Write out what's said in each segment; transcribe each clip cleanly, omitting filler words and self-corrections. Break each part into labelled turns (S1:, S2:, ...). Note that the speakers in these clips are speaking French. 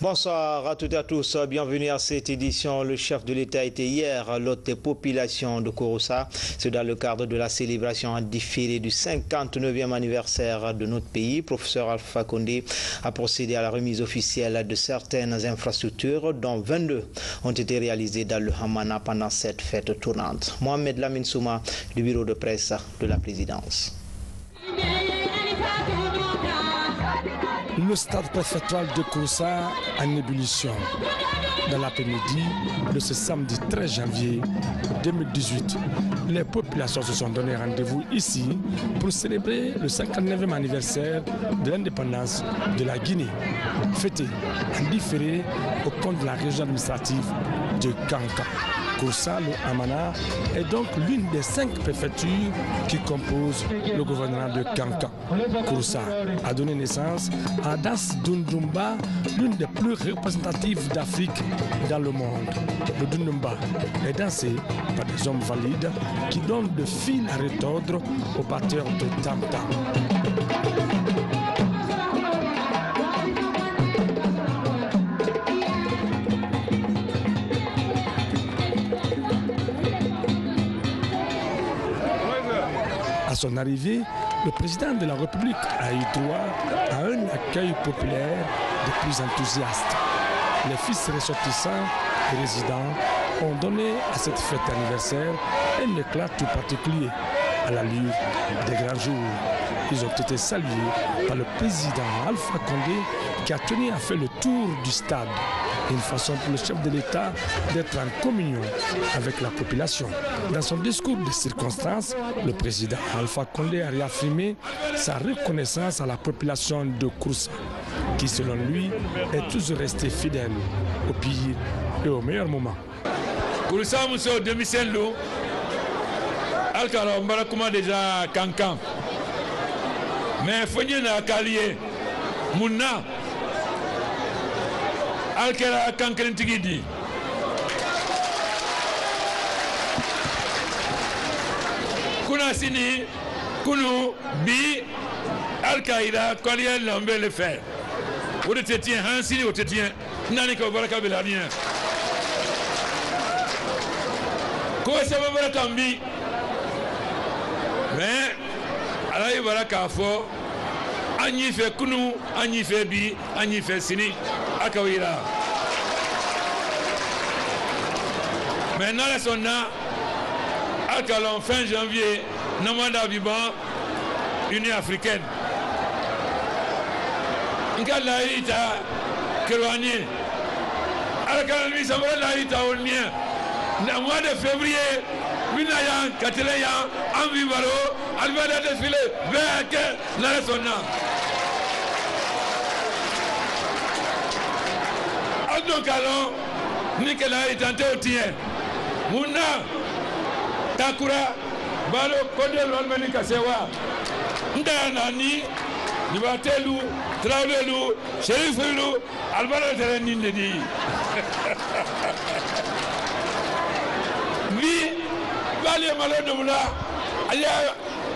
S1: Bonsoir à toutes et à tous, bienvenue à cette édition. Le chef de l'État était hier à l'hôte des populations de Kouroussa. C'est dans le cadre de la célébration en différé du 59e anniversaire de notre pays. Professeur Alpha Condé a procédé à la remise officielle de certaines infrastructures, dont 22 ont été réalisées dans le Hamana pendant cette fête tournante. Mohamed Lamine Souma du bureau de presse de la présidence.
S2: Le stade préfectoral de Kouroussa en ébullition. Dans l'après-midi de ce samedi 13 janvier 2018, les populations se sont donné rendez-vous ici pour célébrer le 59e anniversaire de l'indépendance de la Guinée, fêté en différé au compte de la région administrative de Kanka. Kouroussa, le Hamana, est donc l'une des 5 préfectures qui composent le gouvernement de Kanka. Kouroussa a donné naissance à Das Dundumba, l'une des plus représentatives d'Afrique dans le monde. Le Dundumba est dansé par des hommes valides qui donnent de fil à retordre aux batteurs de tam-tam. À son arrivée, le président de la République a eu droit à un accueil populaire des plus enthousiastes. Les fils ressortissants et résidents ont donné à cette fête anniversaire un éclat tout particulier à l'allure des grands jours. Ils ont été salués par le président Alpha Condé qui a tenu à faire le tour du stade. Une façon pour le chef de l'État d'être en communion avec la population. Dans son discours de circonstance, le président Alpha Condé a réaffirmé sa reconnaissance à la population de Kouroussa, qui selon lui est toujours restée fidèle au pire et au meilleur moment.
S3: Kouroussa Mousso demi-sello, Alkara Mbarakuma déjà Kankan. Mais Fognena Kalié, Mouna. Alkera Kankan Tigidi. Kuna Sini, Kunu, Bi, Al-Qaïda, Kaliel Lambé le fait. Où était tien, Hansini, où était tien, Nanika Baraka Belarien. Quoi ça va Barakambi? Mais, Alaï Baraka Fo, Agni fait Kunu, Agni fait Bi, Agni fait Sini. Akawira. Maintenant, la sonna, Akalon fin janvier, Namanda Biban, Union africaine. Nkala ita Kerwani. Alkalon mi samara la ita onien. Le mois de février, Minayan, Kateleyan, Ambivaro, Alvada défilé, Veke, la sonna. Donc alors, Nicolas est tenté au tien. Mouna, Takura, Balo, Kodé, Lolmeni Kasewa, Ndanani, Nibatelu, Travelu, Sherifelu, Albano Terenindedi. Oui, Valia Malo de Moula, Aya,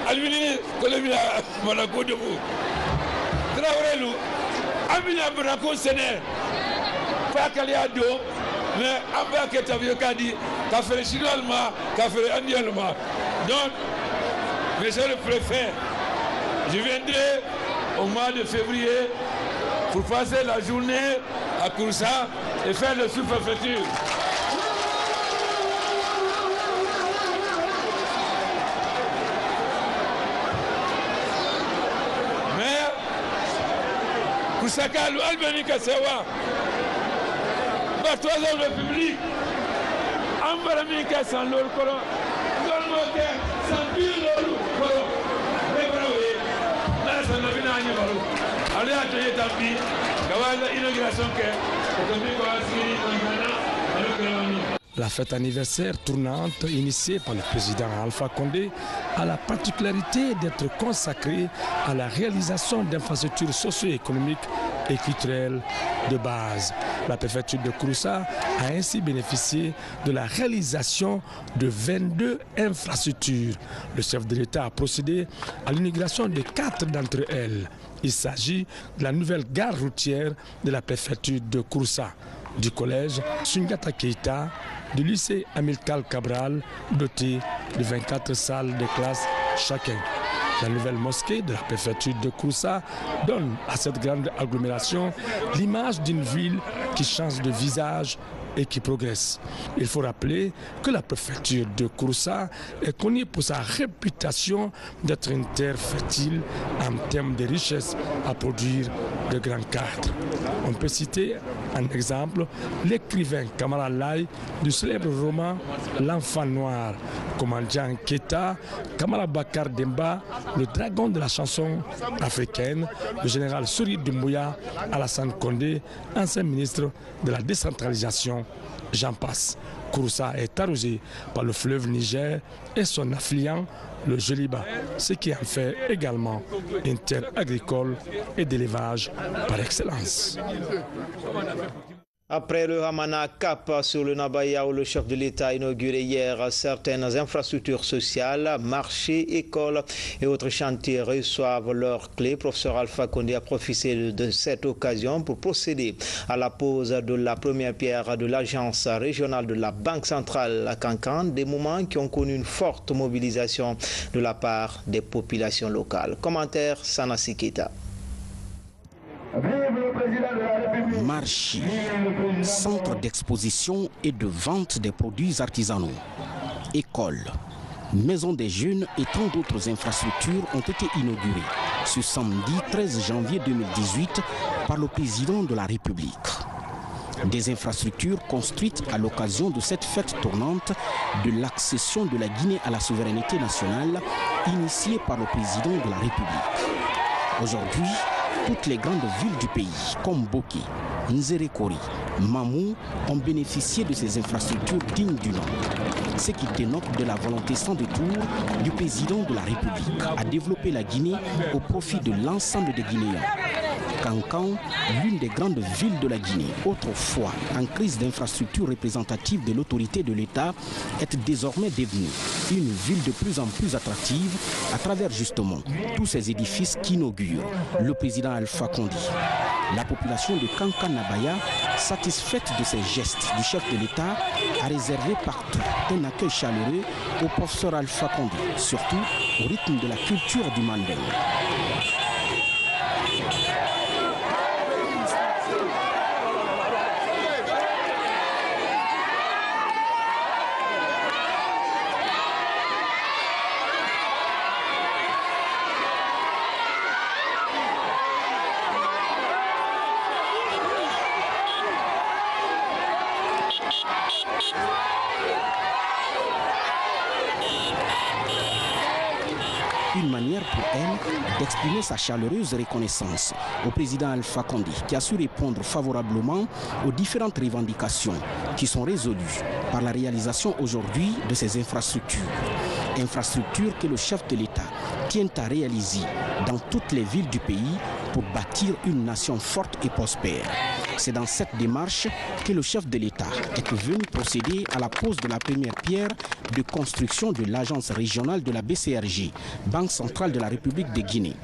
S3: Alvini, Colomia, Monaco de vous. Travelu, Amina Brako Sénère. Pas qu'elle y a deux, mais après que tu as vu qu'elle dit, tu as fait chinois, tu as fait annuellement. Donc, monsieur le préfet, je viendrai au mois de février pour passer la journée à Kouroussa et faire le sous-préfecture. Mais, Kouroussa, Albani Kassewa, 3 ans de République, Ambaramika sans l'or colon, Dolmoke sans pire l'or colon. Rébraoué, là ça n'a pas de malo. Allez à Toye Tapi, Kawaii l'inauguration
S2: La fête anniversaire tournante initiée par le président Alpha Condé a la particularité d'être consacrée à la réalisation d'infrastructures socio-économiques et culturelle de base. La préfecture de Kouroussa a ainsi bénéficié de la réalisation de 22 infrastructures. Le chef de l'État a procédé à l'inauguration de 4 d'entre elles. Il s'agit de la nouvelle gare routière de la préfecture de Kouroussa, du collège Sundiata Keita, du lycée Amilcar Cabral, doté de 24 salles de classe chacun. La nouvelle mosquée de la préfecture de Kouroussa donne à cette grande agglomération l'image d'une ville qui change de visage et qui progresse. Il faut rappeler que la préfecture de Kouroussa est connue pour sa réputation d'être une terre fertile en termes de richesse à produire de grands cadres. On peut citer en exemple l'écrivain Kamara Lai du célèbre roman L'Enfant Noir, Komandian Keita, Kamara Bakar Demba, le dragon de la chanson africaine, le général Sori Doumbouya, Alassane Condé, ancien ministre de la décentralisation, j'en passe. Kouroussa est arrosé par le fleuve Niger et son affluent, le Joliba, ce qui en fait également une terre agricole et d'élevage par excellence.
S1: Après le Hamana Cap sur le Nabaya où le chef de l'État a inauguré hier certaines infrastructures sociales, marchés, écoles et autres chantiers reçoivent leurs clés. Professeur Alpha Condé a profité de cette occasion pour procéder à la pose de la première pierre de l'agence régionale de la Banque centrale à Kankan, des moments qui ont connu une forte mobilisation de la part des populations locales. Commentaire Sanassi Keita.
S4: Marché, centre d'exposition et de vente des produits artisanaux, écoles, maisons des jeunes et tant d'autres infrastructures ont été inaugurées ce samedi 13 janvier 2018 par le président de la République. Des infrastructures construites à l'occasion de cette fête tournante de l'accession de la Guinée à la souveraineté nationale initiée par le président de la République. Aujourd'hui, toutes les grandes villes du pays, comme Boké, Nzerekori, Mamou, ont bénéficié de ces infrastructures dignes du nom. Ce qui dénote de la volonté sans détour du président de la République à développer la Guinée au profit de l'ensemble des Guinéens. Kankan, l'une des grandes villes de la Guinée, autrefois en crise d'infrastructures représentatives de l'autorité de l'État, est désormais devenue une ville de plus en plus attractive à travers justement tous ces édifices qu'inaugure le président Alpha Condé. La population de Kankan-Nabaya, satisfaite de ces gestes du chef de l'État, a réservé partout un accueil chaleureux au professeur Alpha Condé, surtout au rythme de la culture du Mandeng. Une manière pour elle d'exprimer sa chaleureuse reconnaissance au président Alpha Condé qui a su répondre favorablement aux différentes revendications qui sont résolues par la réalisation aujourd'hui de ces infrastructures. Infrastructures que le chef de l'État tient à réaliser dans toutes les villes du pays pour bâtir une nation forte et prospère. C'est dans cette démarche que le chef de l'État est venu procéder à la pose de la première pierre de construction de l'agence régionale de la BCRG, Banque centrale de la République de Guinée.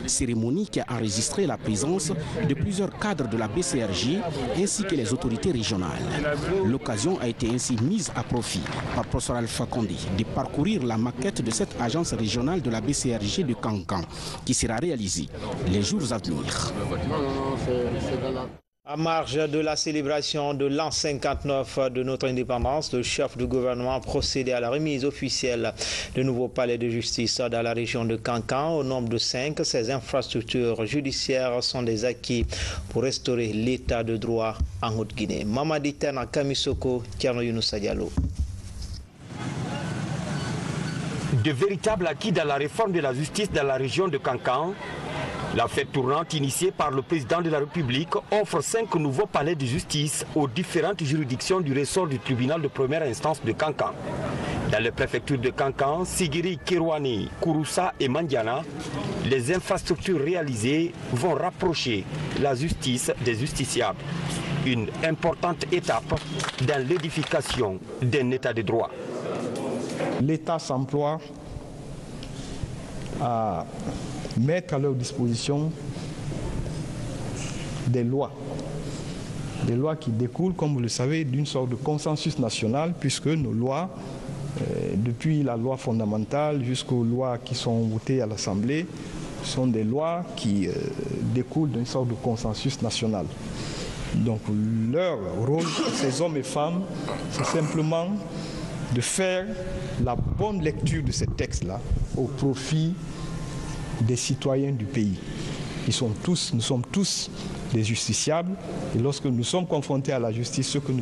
S4: Cérémonie qui a enregistré la présence de plusieurs cadres de la BCRG ainsi que les autorités régionales. L'occasion a été ainsi mise à profit par le professeur Alpha Condé de parcourir la maquette de cette agence régionale de la BCRG de Kankan qui sera réalisée les jours à venir.
S1: À marge de la célébration de l'an 59 de notre indépendance, le chef du gouvernement a procédé à la remise officielle du nouveau palais de justice dans la région de Kankan. Au nombre de 5, ces infrastructures judiciaires sont des acquis pour restaurer l'état de droit en Haute-Guinée. Mamadi Tena Kamisoko, Tiano Younousa Diallo.
S5: De véritables acquis dans la réforme de la justice dans la région de Kankan. La fête tournante initiée par le président de la République offre 5 nouveaux palais de justice aux différentes juridictions du ressort du tribunal de première instance de Kankan. Dans les préfectures de Kankan, Sigiri, Kirwani, Kouroussa et Mandiana, Les infrastructures réalisées vont rapprocher la justice des justiciables. Une importante étape dans l'édification d'un état de droit.
S6: L'État s'emploie à mettre à leur disposition des lois qui découlent, comme vous le savez, d'une sorte de consensus national, puisque nos lois, depuis la loi fondamentale jusqu'aux lois qui sont votées à l'Assemblée, sont des lois qui découlent d'une sorte de consensus national. Donc leur rôle, ces hommes et femmes, c'est simplement de faire la bonne lecture de ces textes-là au profit des citoyens du pays. Nous sommes tous des justiciables et lorsque nous sommes confrontés à la justice, ce que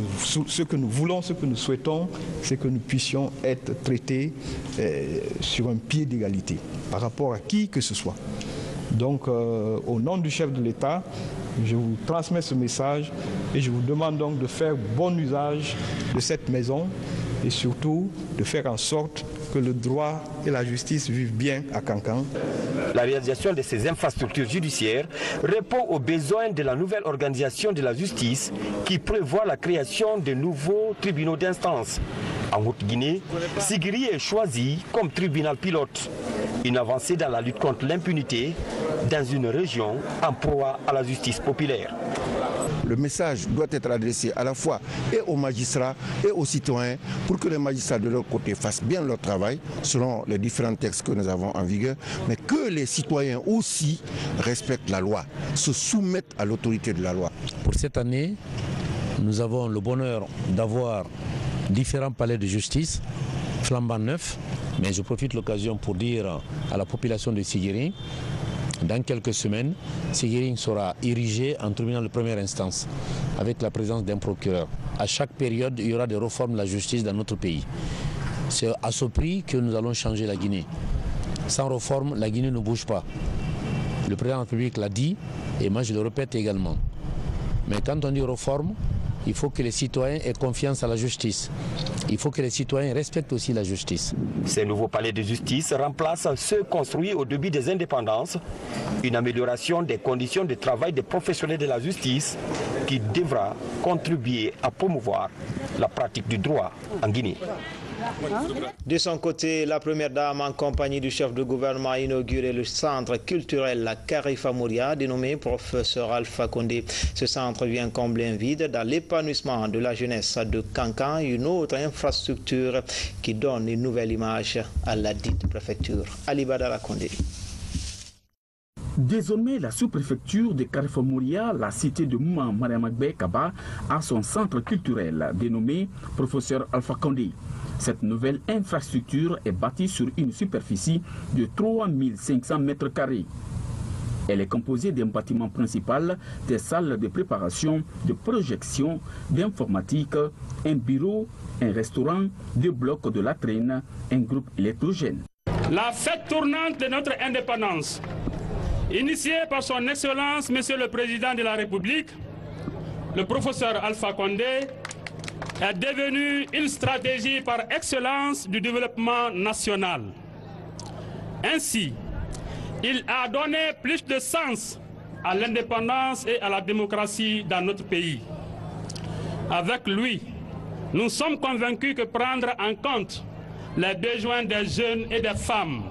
S6: nous voulons, ce que nous souhaitons, c'est que nous puissions être traités sur un pied d'égalité par rapport à qui que ce soit. Donc au nom du chef de l'État, je vous transmets ce message et je vous demande donc de faire bon usage de cette maison et surtout de faire en sorte que le droit et la justice vivent bien à Kankan.
S5: La réalisation de ces infrastructures judiciaires répond aux besoins de la nouvelle organisation de la justice qui prévoit la création de nouveaux tribunaux d'instance. En Haute-Guinée, Sigiri est choisi comme tribunal pilote. Une avancée dans la lutte contre l'impunité dans une région en proie à la justice populaire.
S7: Le message doit être adressé à la fois et aux magistrats et aux citoyens pour que les magistrats de leur côté fassent bien leur travail selon les différents textes que nous avons en vigueur, mais que les citoyens aussi respectent la loi, se soumettent à l'autorité de la loi.
S8: Pour cette année, nous avons le bonheur d'avoir différents palais de justice flambant neufs, mais je profite de l'occasion pour dire à la population de Sigiri, dans quelques semaines, Sigiri sera érigé en tribunal de première instance avec la présence d'un procureur. À chaque période, il y aura des réformes de la justice dans notre pays. C'est à ce prix que nous allons changer la Guinée. Sans réforme, la Guinée ne bouge pas. Le président de la République l'a dit et moi je le répète également. Mais quand on dit réforme, il faut que les citoyens aient confiance à la justice. Il faut que les citoyens respectent aussi la justice.
S5: Ces nouveaux palais de justice remplacent ceux construits au début des indépendances. Une amélioration des conditions de travail des professionnels de la justice qui devra contribuer à promouvoir la pratique du droit en Guinée.
S1: De son côté, la première dame en compagnie du chef de gouvernement a inauguré le centre culturel Karifa Mouria, dénommé professeur Alpha Condé. Ce centre vient combler un vide dans l'épanouissement de la jeunesse de Kankan, une autre infrastructure qui donne une nouvelle image à la dite préfecture. Ali Badara Condé.
S9: Désormais, la sous-préfecture de Karifa Mouria, la cité de Mouma Mariamagbe Kaba, a son centre culturel dénommé professeur Alpha Condé. Cette nouvelle infrastructure est bâtie sur une superficie de 3500 mètres carrés. Elle est composée d'un bâtiment principal, des salles de préparation, de projection, d'informatique, un bureau, un restaurant, 2 blocs de latrines, un groupe électrogène.
S10: La fête tournante de notre indépendance, initiée par son Excellence, Monsieur le Président de la République, le professeur Alpha Condé, est devenue une stratégie par excellence du développement national. Ainsi, il a donné plus de sens à l'indépendance et à la démocratie dans notre pays. Avec lui, nous sommes convaincus que prendre en compte les besoins des jeunes et des femmes,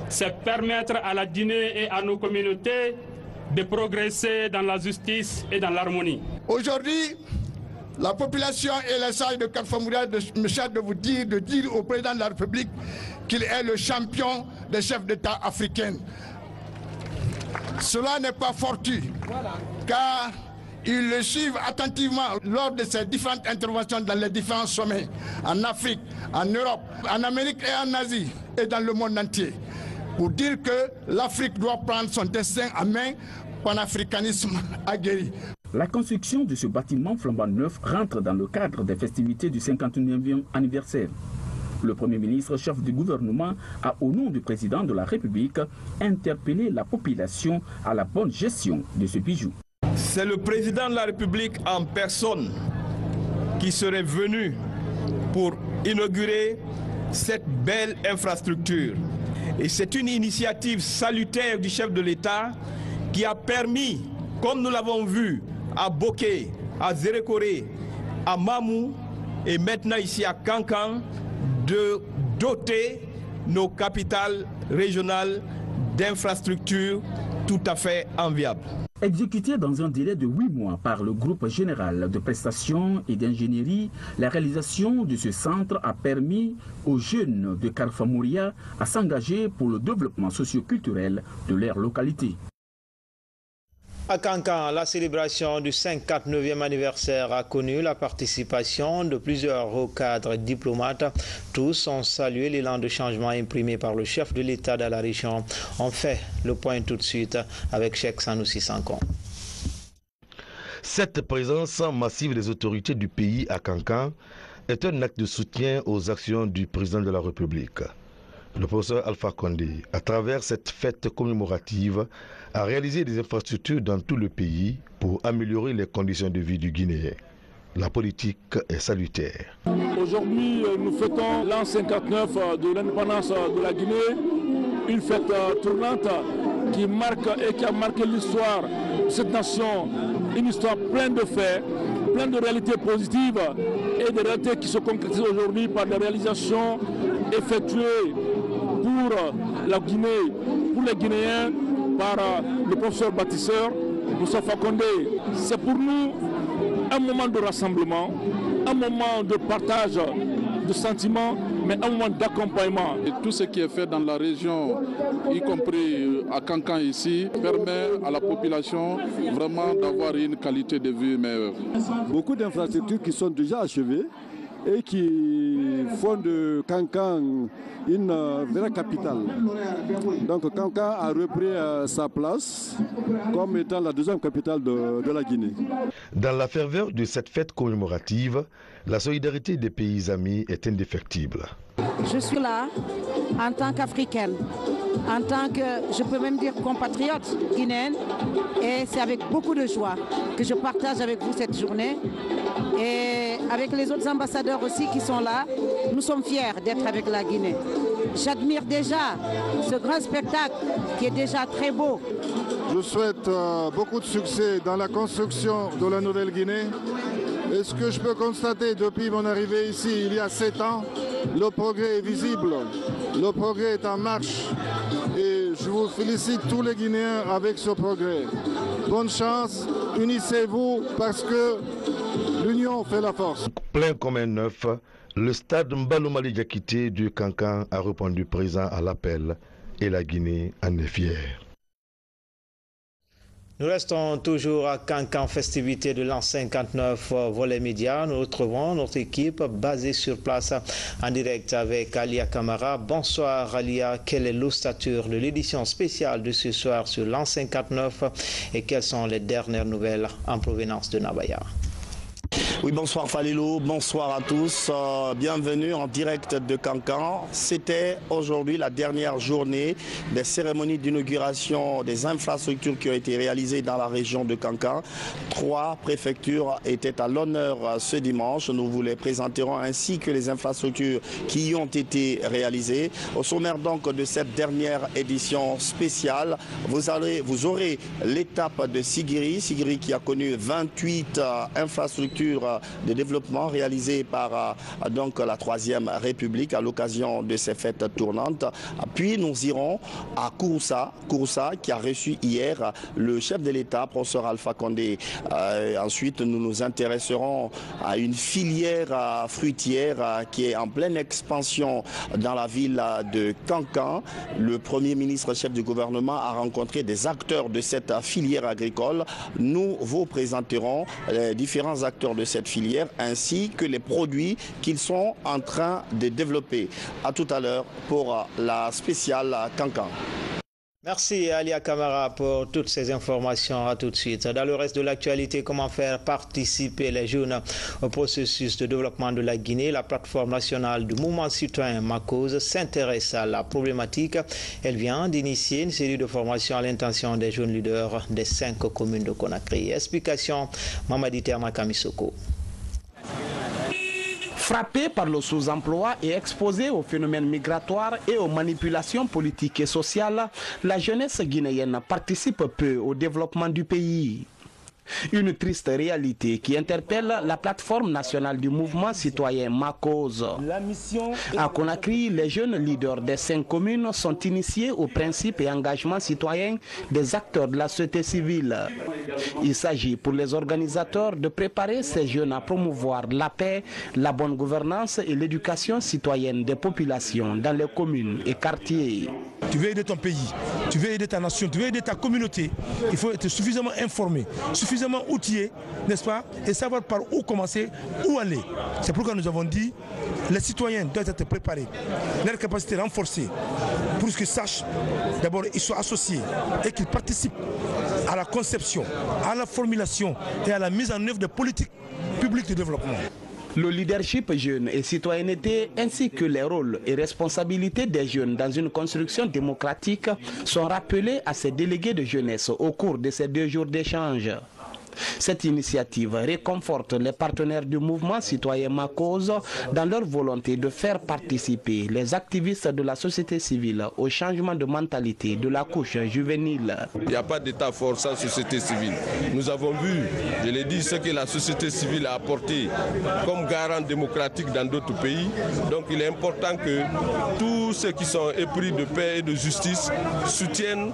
S10: c'est permettre à la Guinée et à nos communautés de progresser dans la justice et dans l'harmonie.
S11: Aujourd'hui, la population et les sages de Karifa Mouria me chargent de dire au président de la République qu'il est le champion des chefs d'État africains. Cela n'est pas fortuit, car ils le suivent attentivement lors de ses différentes interventions dans les différents sommets, en Afrique, en Europe, en Amérique et en Asie, et dans le monde entier, pour dire que l'Afrique doit prendre son destin en main, panafricanisme aguerri.
S9: La construction de ce bâtiment flambant neuf rentre dans le cadre des festivités du 51e anniversaire. Le Premier ministre, chef du gouvernement, a, au nom du président de la République, interpellé la population à la bonne gestion de ce bijou.
S6: C'est le président de la République en personne qui serait venu pour inaugurer cette belle infrastructure.
S12: Et c'est une initiative salutaire du chef de l'État qui a permis, comme nous l'avons vu, à Boké, à Zérékoré, à Mamou et maintenant ici à Kankan, de doter nos capitales régionales d'infrastructures tout à fait enviables.
S9: Exécuté dans un délai de 8 mois par le groupe général de prestations et d'ingénierie, la réalisation de ce centre a permis aux jeunes de Karfamouria à s'engager pour le développement socio-culturel de leur localité.
S1: À Kankan, la célébration du 59e anniversaire a connu la participation de plusieurs hauts cadres diplomates. Tous ont salué l'élan de changement imprimé par le chef de l'État dans la région. On fait le point tout de suite avec Cheikh Sanoussi Sankon.
S13: Cette présence massive des autorités du pays à Kankan est un acte de soutien aux actions du président de la République. Le professeur Alpha Condé, à travers cette fête commémorative, a réalisé des infrastructures dans tout le pays pour améliorer les conditions de vie du Guinéen. La politique est salutaire.
S14: Aujourd'hui, nous fêtons l'an 59 de l'indépendance de la Guinée, une fête tournante qui marque et qui a marqué l'histoire de cette nation, une histoire pleine de faits, pleine de réalités positives et de réalités qui se concrétisent aujourd'hui par des réalisations effectuées pour la Guinée, pour les Guinéens, par le professeur bâtisseur Moussa Fakonde. C'est pour nous un moment de rassemblement, un moment de partage de sentiments, mais un moment d'accompagnement.
S15: Et tout ce qui est fait dans la région, y compris à Kankan ici, permet à la population vraiment d'avoir une qualité de vie meilleure.
S16: Beaucoup d'infrastructures qui sont déjà achevées et qui font de Kankan une vraie capitale. Donc Kankan a repris sa place comme étant la deuxième capitale de la Guinée.
S13: Dans la ferveur de cette fête commémorative, la solidarité des pays amis est indéfectible.
S17: Je suis là en tant qu'Africaine, en tant que, je peux même dire, compatriote guinéenne, et c'est avec beaucoup de joie que je partage avec vous cette journée. Et avec les autres ambassadeurs aussi qui sont là, nous sommes fiers d'être avec la Guinée. J'admire déjà ce grand spectacle qui est déjà très beau.
S18: Je souhaite beaucoup de succès dans la construction de la Nouvelle-Guinée. Et ce que je peux constater depuis mon arrivée ici il y a 7 ans, le progrès est visible, le progrès est en marche. Et je vous félicite tous les Guinéens avec ce progrès. Bonne chance, unissez-vous parce que l'union fait la force.
S13: Plein comme un neuf, le stade Mbaloumali Diakité du Kankan a répondu présent à l'appel et la Guinée en est fière.
S1: Nous restons toujours à Kankan, festivité de l'an 59, volet média. Nous retrouvons notre équipe basée sur place en direct avec Alia Kamara. Bonsoir Alia, quelle est l'ossature de l'édition spéciale de ce soir sur l'an 59 et quelles sont les dernières nouvelles en provenance de Nabaya?
S19: Oui, bonsoir Falilou, bonsoir à tous, bienvenue en direct de Kankan. C'était aujourd'hui la dernière journée des cérémonies d'inauguration des infrastructures qui ont été réalisées dans la région de Kankan. 3 préfectures étaient à l'honneur ce dimanche, nous vous les présenterons ainsi que les infrastructures qui y ont été réalisées. Au sommaire donc de cette dernière édition spéciale, vous aurez l'étape de Sigiri qui a connu 28 infrastructures de développement réalisées par donc la 3e République à l'occasion de ces fêtes tournantes. Puis nous irons à Kouroussa qui a reçu hier le chef de l'État, professeur Alpha Condé. Ensuite, nous nous intéresserons à une filière fruitière qui est en pleine expansion dans la ville de Kankan. Le Premier ministre, chef du gouvernement, a rencontré des acteurs de cette filière agricole. Nous vous présenterons les différents acteurs de cette filière ainsi que les produits qu'ils sont en train de développer. À tout à l'heure pour la spéciale Kankan.
S1: Merci Alia Kamara pour toutes ces informations. À tout de suite. Dans le reste de l'actualité, comment faire participer les jeunes au processus de développement de la Guinée? La plateforme nationale du mouvement citoyen MACOS s'intéresse à la problématique. Elle vient d'initier une série de formations à l'intention des jeunes leaders des 5 communes de Conakry. Explication, Mamadi Terma Kamisoko.
S4: Frappée par le sous-emploi et exposée aux phénomènes migratoires et aux manipulations politiques et sociales, la jeunesse guinéenne participe peu au développement du pays. Une triste réalité qui interpelle la plateforme nationale du mouvement citoyen Ma Cause. À Conakry, les jeunes leaders des 5 communes sont initiés aux principes et engagements citoyens des acteurs de la société civile. Il s'agit pour les organisateurs de préparer ces jeunes à promouvoir la paix, la bonne gouvernance et l'éducation citoyenne des populations dans les communes et quartiers.
S20: Tu veux aider ton pays, tu veux aider ta nation, tu veux aider ta communauté, il faut être suffisamment informé, suffisamment outillé, n'est-ce pas, et savoir par où commencer, où aller. C'est pourquoi nous avons dit, les citoyens doivent être préparés, leur capacité renforcée, pour qu'ils sachent, d'abord, ils soient associés et qu'ils participent à la conception, à la formulation et à la mise en œuvre des politiques publiques de développement.
S4: Le leadership jeune et citoyenneté ainsi que les rôles et responsabilités des jeunes dans une construction démocratique sont rappelés à ces délégués de jeunesse au cours de ces 2 jours d'échange. Cette initiative réconforte les partenaires du mouvement citoyen Ma Cause dans leur volonté de faire participer les activistes de la société civile au changement de mentalité de la couche juvénile.
S12: Il n'y a pas d'État fort sans société civile. Nous avons vu, je l'ai dit, ce que la société civile a apporté comme garant démocratique dans d'autres pays. Donc il est important que tous ceux qui sont épris de paix et de justice soutiennent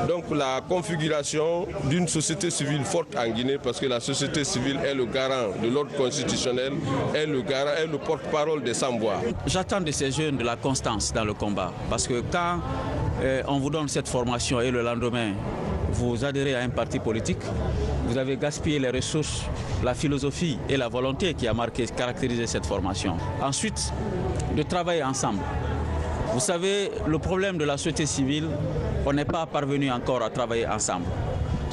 S12: donc la configuration d'une société civile forte en Guinée, parce que la société civile est le garant de l'ordre constitutionnel, est le porte-parole des sans-voix.
S21: J'attends de ces jeunes de la constance dans le combat, parce que quand on vous donne cette formation et le lendemain, vous adhérez à un parti politique, vous avez gaspillé les ressources, la philosophie et la volonté qui a caractérisé cette formation. Ensuite, de travailler ensemble. Vous savez, le problème de la société civile, on n'est pas parvenu encore à travailler ensemble.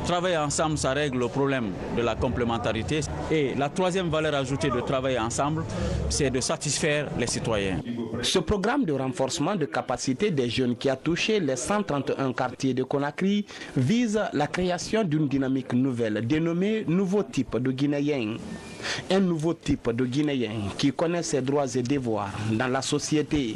S21: Travailler ensemble, ça règle le problème de la complémentarité. Et la troisième valeur ajoutée de travailler ensemble, c'est de satisfaire les citoyens.
S4: Ce programme de renforcement de capacité des jeunes qui a touché les 131 quartiers de Conakry vise la création d'une dynamique nouvelle dénommée Nouveau type de Guinéen. Un nouveau type de Guinéen qui connaît ses droits et devoirs dans la société.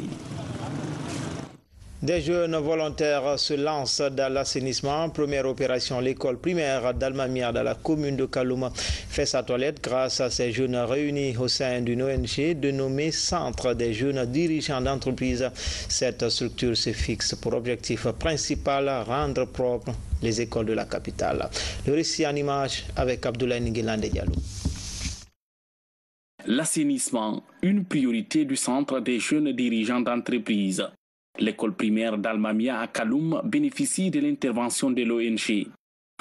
S1: Des jeunes volontaires se lancent dans l'assainissement. Première opération, l'école primaire d'Almamia dans la commune de Kalouma fait sa toilette grâce à ces jeunes réunis au sein d'une ONG dénommée Centre des jeunes dirigeants d'entreprise. Cette structure se fixe pour objectif principal rendre propres les écoles de la capitale. Le récit en image avec Abdoulaye Nguélande Diallo.
S9: L'assainissement, une priorité du Centre des jeunes dirigeants d'entreprise. L'école primaire d'Almamia à Kaloum bénéficie de l'intervention de l'ONG.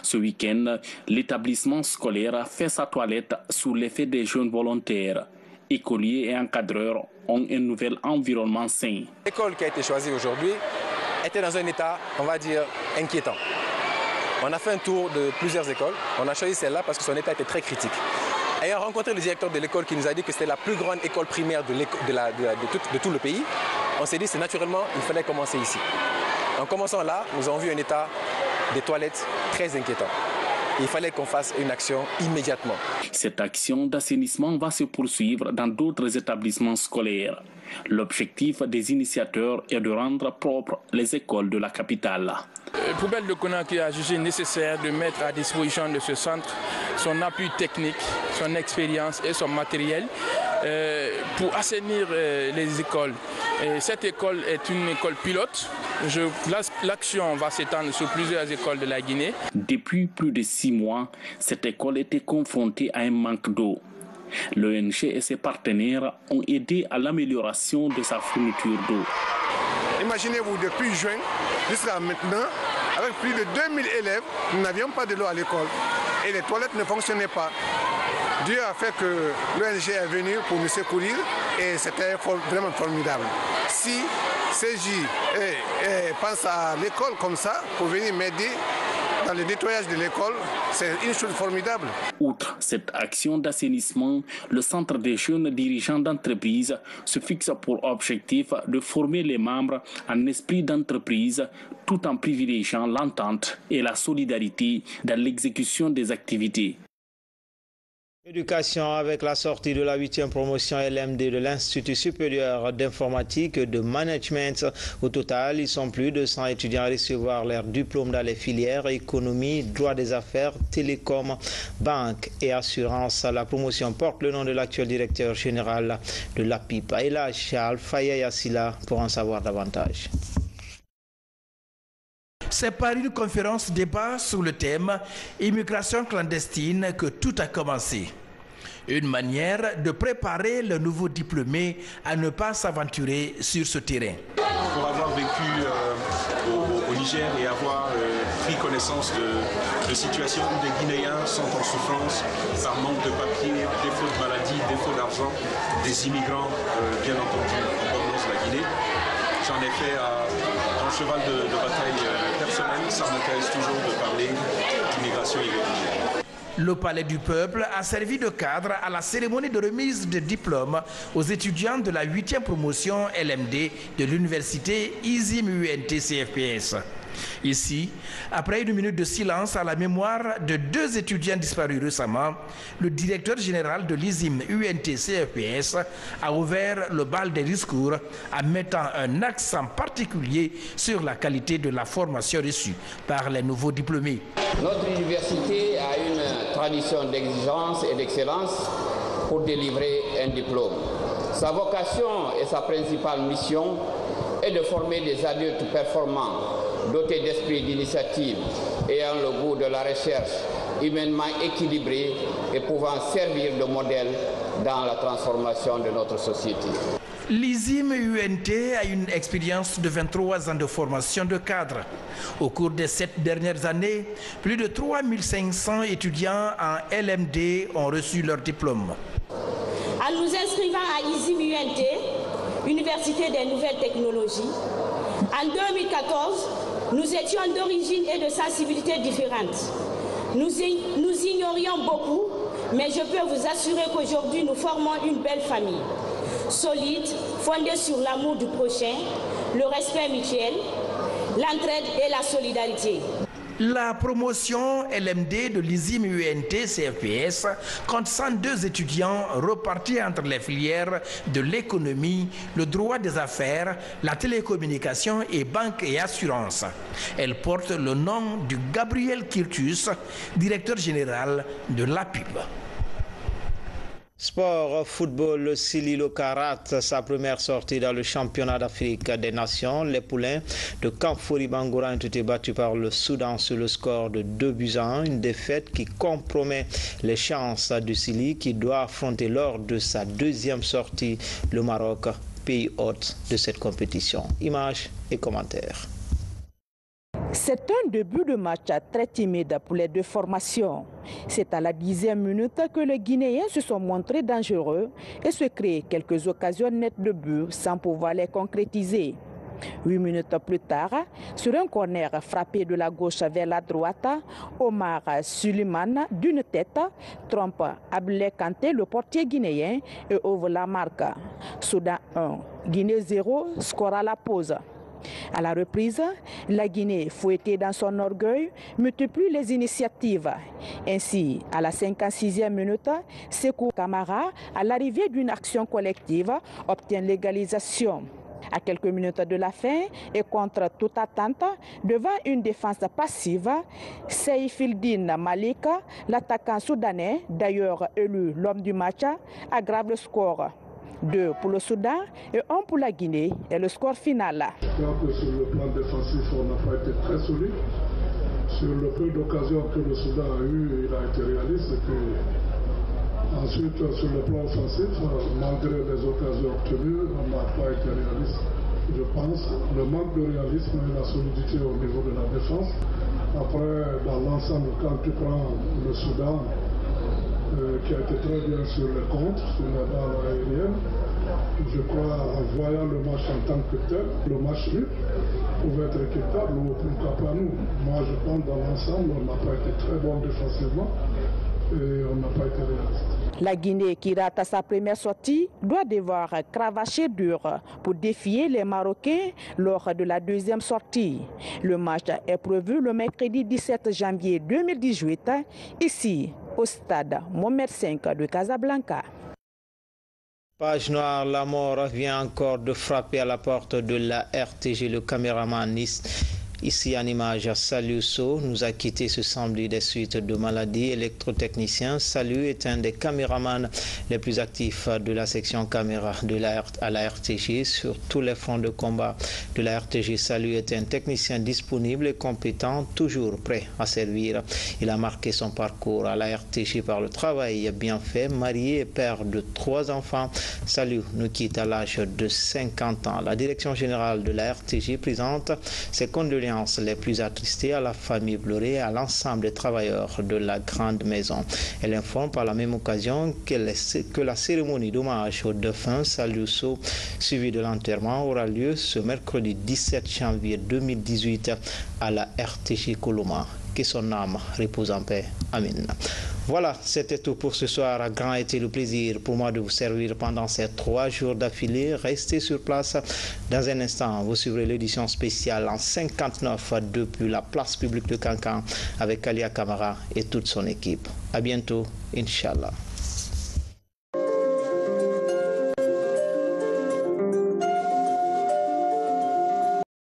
S9: Ce week-end, l'établissement scolaire fait sa toilette sous l'effet des jeunes volontaires. Écoliers et encadreurs ont un nouvel environnement sain.
S22: L'école qui a été choisie aujourd'hui était dans un état, on va dire, inquiétant. On a fait un tour de plusieurs écoles. On a choisi celle-là parce que son état était très critique. Ayant rencontré le directeur de l'école qui nous a dit que c'était la plus grande école primaire de tout le pays, on s'est dit que naturellement, il fallait commencer ici. En commençant là, nous avons vu un état des toilettes très inquiétant. Il fallait qu'on fasse une action immédiatement.
S9: Cette action d'assainissement va se poursuivre dans d'autres établissements scolaires. L'objectif des initiateurs est de rendre propres les écoles de la capitale.
S23: Poubelle de Conakry a jugé nécessaire de mettre à disposition de ce centre son appui technique, son expérience et son matériel pour assainir les écoles. Et cette école est une école pilote. L'action va s'étendre sur plusieurs écoles de la Guinée.
S9: Depuis plus de 6 mois, cette école était confrontée à un manque d'eau. L'ONG et ses partenaires ont aidé à l'amélioration de sa fourniture d'eau.
S24: Imaginez-vous, depuis juin jusqu'à maintenant, avec plus de 2000 élèves, nous n'avions pas de l'eau à l'école et les toilettes ne fonctionnaient pas. Dieu a fait que l'ONG est venue pour nous secourir et c'était vraiment formidable. Si CJ pense à l'école comme ça pour venir m'aider dans le nettoyage de l'école, c'est une chose formidable.
S9: Outre cette action d'assainissement, le Centre des jeunes dirigeants d'entreprise se fixe pour objectif de former les membres en esprit d'entreprise tout en privilégiant l'entente et la solidarité dans l'exécution des activités.
S1: Éducation avec la sortie de la 8e promotion LMD de l'Institut supérieur d'informatique et de management. Au total, ils sont plus de 100 étudiants à recevoir leur diplôme dans les filières économie, droit des affaires, télécom, banque et assurance. La promotion porte le nom de l'actuel directeur général de l'APIP. Et là, Charles Faye-Yassila pour en savoir davantage.
S2: C'est par une conférence débat sur le thème « Immigration clandestine » que tout a commencé. Une manière de préparer le nouveau diplômé à ne pas s'aventurer sur ce terrain.
S3: Pour avoir vécu au Niger et avoir pris connaissance de situations où des Guinéens sont en souffrance par manque de papier, défaut de maladie, défaut d'argent, des immigrants bien entendu en provenance de la Guinée, j'en ai fait un cheval de bataille personnel. Ça m'intéresse toujours de parler d'immigration irrégulière.
S2: Le Palais du Peuple a servi de cadre à la cérémonie de remise de diplôme aux étudiants de la 8e promotion LMD de l'université ISIM UNT CFPS. Ici, après une minute de silence à la mémoire de 2 étudiants disparus récemment, le directeur général de l'ISIM UNT CFPS a ouvert le bal des discours en mettant un accent particulier sur la qualité de la formation reçue par les nouveaux diplômés.
S7: Notre université a une tradition d'exigence et d'excellence pour délivrer un diplôme. Sa vocation et sa principale mission est de former des adultes performants, dotés d'esprit d'initiative, ayant le goût de la recherche, humainement équilibrés et pouvant servir de modèle dans la transformation de notre société.
S2: L'ISIM UNT a une expérience de 23 ans de formation de cadre. Au cours des 7 dernières années, plus de 3500 étudiants en LMD ont reçu leur diplôme.
S8: En nous inscrivant à ISIM UNT, Université des Nouvelles Technologies, en 2014, nous étions d'origine et de sensibilité différentes. Nous ignorions beaucoup, mais je peux vous assurer qu'aujourd'hui, nous formons une belle famille, solide, fondée sur l'amour du prochain, le respect mutuel, l'entraide et la solidarité.
S2: La promotion LMD de l'ISIM UNT CFPS compte 102 étudiants repartis entre les filières de l'économie, le droit des affaires, la télécommunication et banque et assurance. Elle porte le nom de Gabriel Kirtus, directeur général de l'APIP.
S1: Sport, football, le Sililo Karat, sa première sortie dans le championnat d'Afrique des Nations. Les poulains de Kamfori Bangoura ont été battus par le Soudan sur le score de 2-1. Une défaite qui compromet les chances du Sili qui doit affronter lors de sa 2e sortie le Maroc, pays hôte de cette compétition. Images et commentaires.
S25: C'est un début de match très timide pour les 2 formations. C'est à la 10e minute que les Guinéens se sont montrés dangereux et se créent quelques occasions nettes de but sans pouvoir les concrétiser. 8 minutes plus tard, sur un corner frappé de la gauche vers la droite, Omar Suleiman d'une tête trompe Abdel Kanté, le portier guinéen, et ouvre la marque. Soudan 1, Guinée 0, score à la pause. À la reprise, la Guinée, fouettée dans son orgueil, multiplie les initiatives. Ainsi, à la 56e minute, Sekou Kamara, à l'arrivée d'une action collective, obtient l'égalisation. À quelques minutes de la fin et contre toute attente, devant une défense passive, Seifildine Malika, l'attaquant soudanais, d'ailleurs élu l'homme du match, aggrave le score. 2 pour le Soudan et 1 pour la Guinée et le score final.
S26: Je crois que sur le plan défensif, on n'a pas été très solide. Sur le peu d'occasions que le Soudan a eu, il a été réaliste. Et puis, ensuite, sur le plan offensif, malgré les occasions obtenues, on n'a pas été réaliste. Je pense le manque de réalisme et la solidité au niveau de la défense. Après, dans l'ensemble, quand tu prends le Soudan, qui a été très bien sur les contres, sur la balle aérienne. Je crois, en voyant le match en tant que tel, le match nul pouvait être équitable ou pourquoi pas nous. Moi, je pense dans l'ensemble, on n'a pas été très bon défensivement. et on n'a pas été réaliste.
S25: La Guinée, qui rate à sa première sortie, doit devoir cravacher dur pour défier les Marocains lors de la deuxième sortie. Le match est prévu le mercredi 17 janvier 2018, ici au stade Mohamed V de Casablanca.
S1: Page noire, la mort vient encore de frapper à la porte de la RTG. Le caméraman ici en image, Salut So nous a quitté ce samedi des suites de maladie. Électrotechnicien, Salut est un des caméramans les plus actifs de la section caméra à la RTG sur tous les fronts de combat de la RTG. Salut est un technicien disponible et compétent, toujours prêt à servir. Il a marqué son parcours à la RTG par le travail bien fait. Marié et père de 3 enfants, Salut nous quitte à l'âge de 50 ans. La direction générale de la RTG présente ses condoléances les plus attristées à la famille pleurée et à l'ensemble des travailleurs de la grande maison. Elle informe par la même occasion que la cérémonie d'hommage au défunt Salut So, suivie de l'enterrement, aura lieu ce mercredi 17 janvier 2018 à la RTG Coloma. Que son âme repose en paix. Amen. Voilà, c'était tout pour ce soir. Un grand été le plaisir pour moi de vous servir pendant ces 3 jours d'affilée. Restez sur place. Dans un instant, vous suivrez l'édition spéciale en 59 depuis la place publique de Kankan avec Alia Kamara et toute son équipe. À bientôt, Inch'Allah.